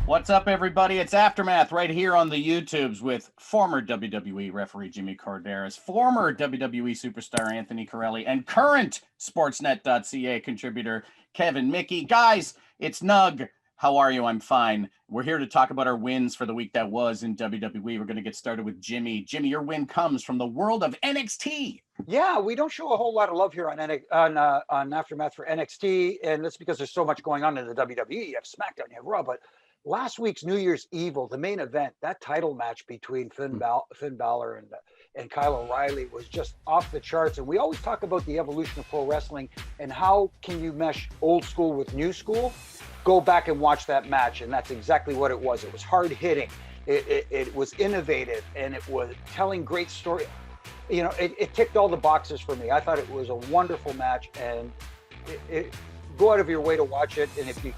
What's up, everybody? It's Aftermath right here on the YouTubes with former WWE referee Jimmy Corderas, former WWE superstar Anthony OReilly, and current Sportsnet.ca contributor Kevin Mickey. Guys, it's Nug. How are you? I'm fine. We're here to talk about our wins for the week that was in WWE. We're going to get started with Jimmy. Jimmy, your win comes from the world of NXT. Yeah, we don't show a whole lot of love here on Aftermath for NXT, and that's because there's so much going on in the WWE. You have Smackdown, you have Raw, but last week's New Year's Evil, the main event, that title match between Finn Balor and Kyle O'Reilly was just off the charts. And we always talk about the evolution of pro wrestling and how can you mesh old school with new school. Go back and watch that match, and that's exactly what it was. It was hard hitting, it was innovative, and it was telling great story. You know, it ticked all the boxes for me. I thought it was a wonderful match, and go out of your way to watch it. And if you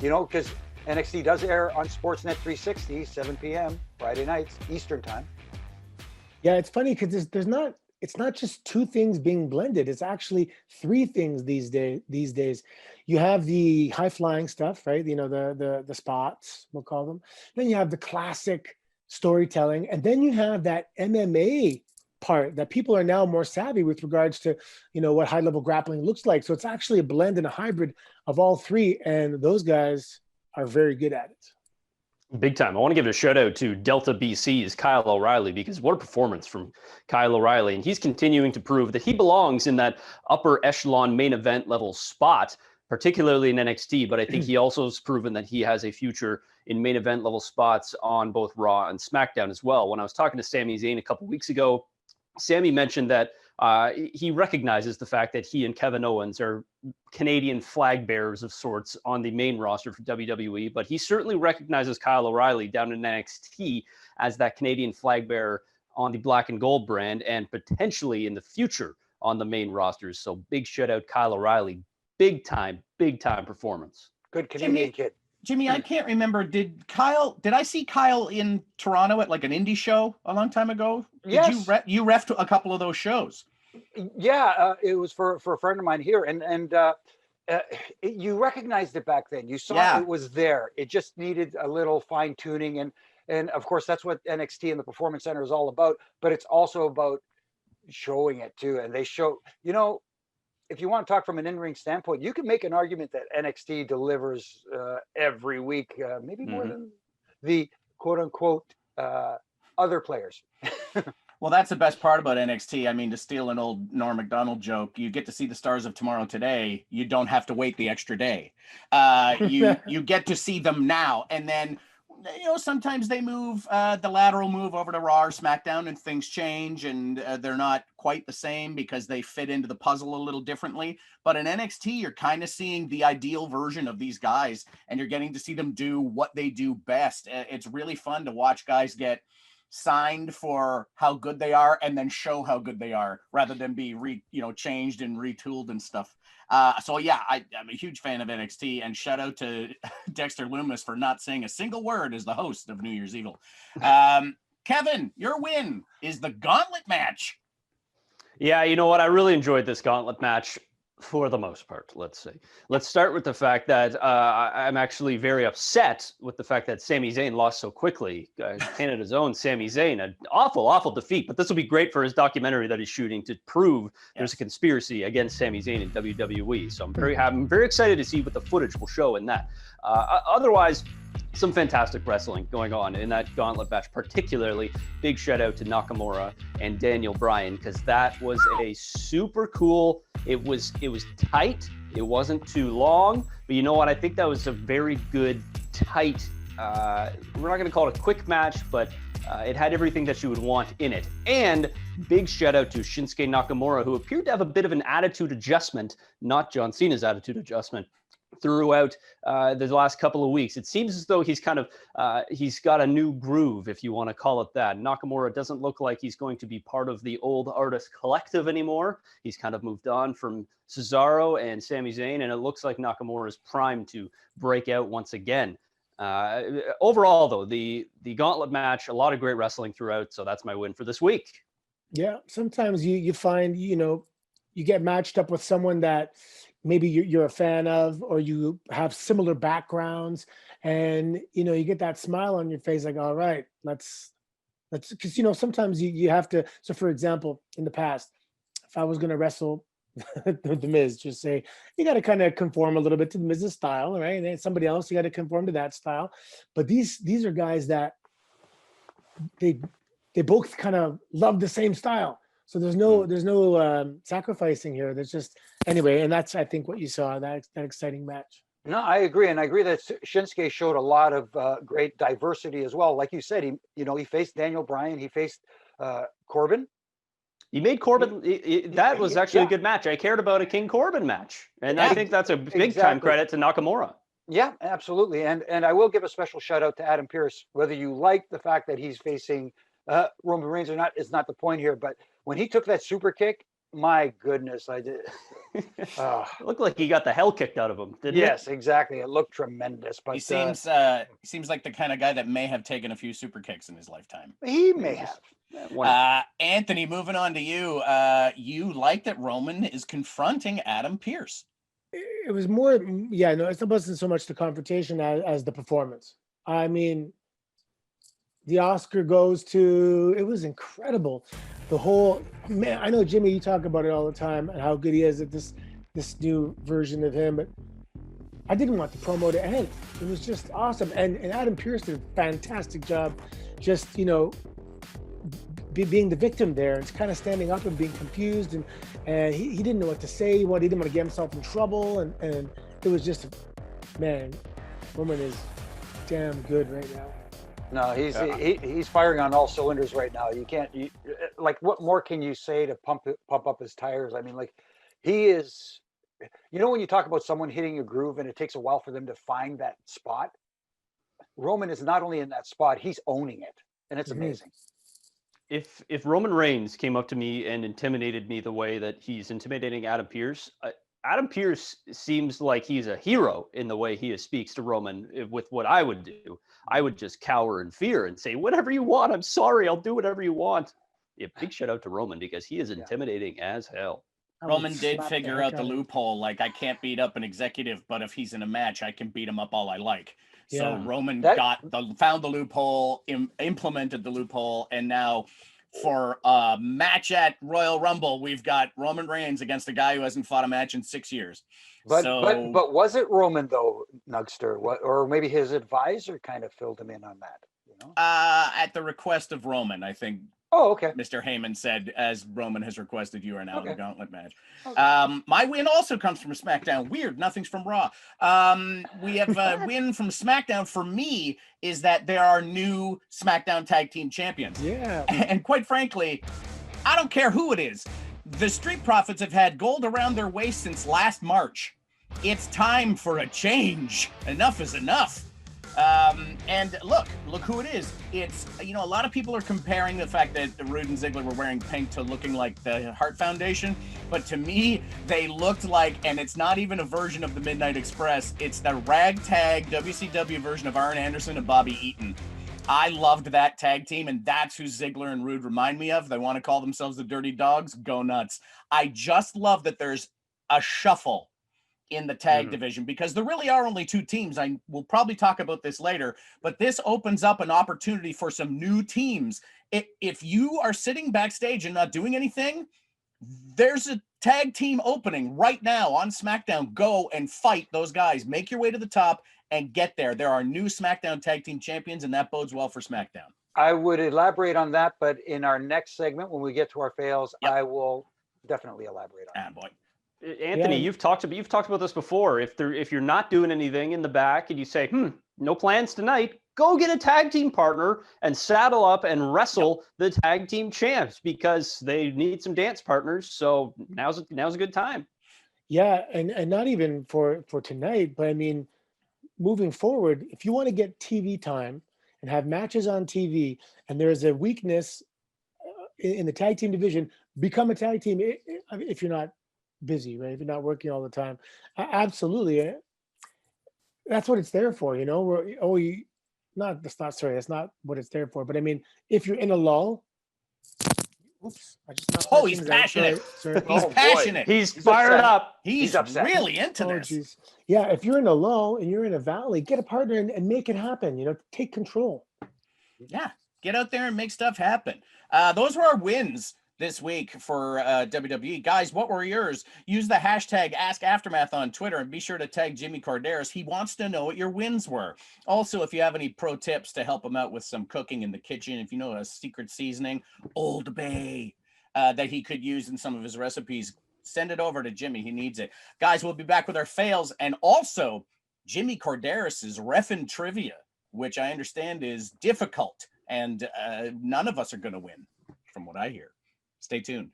know, because NXT does air on Sportsnet 360, 7 p.m. Friday nights, Eastern time. Yeah, it's funny because it's not just two things being blended. It's actually three things these days. You have the high flying stuff, right? You know, the spots, we'll call them. Then you have the classic storytelling, and then you have that MMA part that people are now more savvy with regards to, you know, what high level grappling looks like. So it's actually a blend and a hybrid of all three, and those guys are very good at it. Big time. I want to give a shout out to Delta BC's Kyle O'Reilly, because what a performance from Kyle O'Reilly. And he's continuing to prove that he belongs in that upper echelon main event level spot, particularly in NXT. But I think he also has proven that he has a future in main event level spots on both Raw and SmackDown as well. When I was talking to Sami Zayn a couple weeks ago, Sami mentioned that he recognizes the fact that he and Kevin Owens are Canadian flag bearers of sorts on the main roster for WWE, but he certainly recognizes Kyle O'Reilly down in NXT as that Canadian flag bearer on the black and gold brand, and potentially in the future on the main rosters. So big shout out Kyle O'Reilly. Big time performance. Good Canadian kid. Jimmy, I can't remember. Did I see Kyle in Toronto at like an indie show a long time ago? Yes. You ref a couple of those shows. Yeah, it was for a friend of mine here, and you recognized it back then. You saw it was there. It just needed a little fine tuning, and of course that's what NXT and the Performance Center is all about. But it's also about showing it too, and they show. You know, if you want to talk from an in-ring standpoint, you can make an argument that NXT delivers every week, maybe more than the quote-unquote other players. Well, that's the best part about NXT. I mean, to steal an old Norm Macdonald joke, you get to see the stars of tomorrow today. You don't have to wait the extra day. You get to see them now. And then, you know, sometimes they move the lateral move over to Raw or SmackDown, and things change, and they're not quite the same because they fit into the puzzle a little differently. But in NXT, you're kind of seeing the ideal version of these guys, and you're getting to see them do what they do best. It's really fun to watch guys get signed for how good they are and then show how good they are, rather than be changed and retooled and stuff. So yeah, I'm a huge fan of NXT, and shout out to Dexter Loomis for not saying a single word as the host of New Year's Evil. Kevin, your win is the gauntlet match. Yeah, you know what? I really enjoyed this gauntlet match for the most part, let's say. Let's start with the fact that I'm actually very upset with the fact that Sami Zayn lost so quickly. Canada's own Sami Zayn, an awful defeat, but this will be great for his documentary that he's shooting to prove there's a conspiracy against Sami Zayn in WWE. So I'm very excited to see what the footage will show in that. Otherwise, some fantastic wrestling going on in that gauntlet match, particularly big shout out to Nakamura and Daniel Bryan, because that was a super cool. It was tight. It wasn't too long, but you know what? I think that was a very good, tight, we're not going to call it a quick match, but it had everything that you would want in it. And big shout out to Shinsuke Nakamura, who appeared to have a bit of an attitude adjustment, not John Cena's attitude adjustment, throughout the last couple of weeks. It seems as though he's kind of, he's got a new groove, if you want to call it that. Nakamura doesn't look like he's going to be part of the old artist collective anymore. He's kind of moved on from Cesaro and Sami Zayn, and it looks like Nakamura is primed to break out once again. Overall, though, the gauntlet match, a lot of great wrestling throughout, so that's my win for this week. Yeah, sometimes you find, you get matched up with someone that maybe you're a fan of, or you have similar backgrounds, and you get that smile on your face, like, all right, let's, because sometimes you have to. So for example, in the past, if I was going to wrestle the Miz, just say you got to kind of conform a little bit to the Miz's style, right? And then somebody else, you got to conform to that style. But these are guys that they both kind of love the same style. So there's no sacrificing here. There's just anyway, and that's, I think, what you saw, that exciting match. No, I agree, and I agree that Shinsuke showed a lot of great diversity as well. Like you said, he faced Daniel Bryan, he faced Corbin. He made Corbin. That was actually a good match. I cared about a King Corbin match, and I think that's a big time credit to Nakamura. Yeah, absolutely, and I will give a special shout out to Adam Pearce. Whether you like the fact that he's facing Roman Reigns or not is not the point here, but when he took that super kick, my goodness, I did. It looked like he got the hell kicked out of him, didn't it? Yes, exactly. It looked tremendous. But he seems like the kind of guy that may have taken a few super kicks in his lifetime. He may have. Anthony, moving on to you. You like that Roman is confronting Adam Pearce. It was more, it wasn't so much the confrontation as the performance. I mean, the Oscar goes to, it was incredible. The whole, man, I know, Jimmy, you talk about it all the time and how good he is at this new version of him, but I didn't want the promo to end. It was just awesome. And Adam Pearce did a fantastic job just, being the victim there and kind of standing up and being confused, and he didn't know what to say. He didn't want to get himself in trouble, and it was just, man, Roman is damn good right now. No, he's firing on all cylinders right now. You can't, like, what more can you say to pump up his tires? I mean, like, he is, when you talk about someone hitting a groove and it takes a while for them to find that spot, Roman is not only in that spot, he's owning it, and it's amazing. If Roman Reigns came up to me and intimidated me the way that he's intimidating Adam Pearce, Adam Pearce seems like he's a hero in the way he speaks to Roman. With what I would do, I would just cower in fear and say, whatever you want, I'm sorry, I'll do whatever you want. Yeah, big shout out to Roman, because he is intimidating as hell. Roman did figure out the loophole. Like, I can't beat up an executive, but if he's in a match, I can beat him up all I like. So Roman found the loophole, implemented the loophole, and now for a match at Royal Rumble, we've got Roman Reigns against a guy who hasn't fought a match in 6 years. But was it Roman though, Nugster? Or maybe his advisor kind of filled him in on that? At the request of Roman, I think. Oh, okay. Mr. Heyman said, as Roman has requested, you are now in the gauntlet match. Okay. My win also comes from SmackDown. Weird, nothing's from Raw. We have a win from SmackDown. For me, is that there are new SmackDown Tag Team Champions. Yeah. And quite frankly, I don't care who it is. The Street Profits have had gold around their waist since last March. It's time for a change. Enough is enough. And look who it is. It's, a lot of people are comparing the fact that Rude and Ziggler were wearing pink to looking like the Hart Foundation. But to me, they looked like, and it's not even a version of the Midnight Express. It's the ragtag WCW version of Arn Anderson and Bobby Eaton. I loved that tag team, and that's who Ziggler and Rude remind me of. They want to call themselves the Dirty Dogs. Go nuts. I just love that there's a shuffle in the tag division, because there really are only two teams. I will probably talk about this later, but this opens up an opportunity for some new teams. If you are sitting backstage and not doing anything, there's a tag team opening right now on SmackDown. Go and fight those guys. Make your way to the top and get there. There are new SmackDown tag team champions, and that bodes well for SmackDown. I would elaborate on that, but in our next segment, when we get to our fails, I will definitely elaborate on it. Boy. Anthony, you've talked about this before. If you're not doing anything in the back and you say, no plans tonight, go get a tag team partner and saddle up and wrestle the tag team champs, because they need some dance partners. So now's a good time. Yeah, and not even for tonight, but I mean, moving forward, if you want to get TV time and have matches on TV, and there's a weakness in the tag team division, become a tag team if you're not busy, right? If you're not working all the time. Absolutely. That's what it's there for, that's not what it's there for. But I mean, if you're in a lull, Oops, I just knocked Oh, my he's things out. passionate. Sorry. He's Oh, boy. passionate. He's He's fired upset. up. He's upset. really into Oh, this. geez. Yeah, if you're in a low and you're in a valley, get a partner and make it happen. You know, take control. Yeah, get out there and make stuff happen. Those were our wins this week for WWE. Guys, what were yours? Use the hashtag AskAftermath on Twitter and be sure to tag Jimmy Corderas. He wants to know what your wins were. Also, if you have any pro tips to help him out with some cooking in the kitchen, if you know a secret seasoning, Old Bay, that he could use in some of his recipes, send it over to Jimmy. He needs it. Guys, we'll be back with our fails and also Jimmy Corderas' Reffin' Trivia, which I understand is difficult, and none of us are going to win, from what I hear. Stay tuned.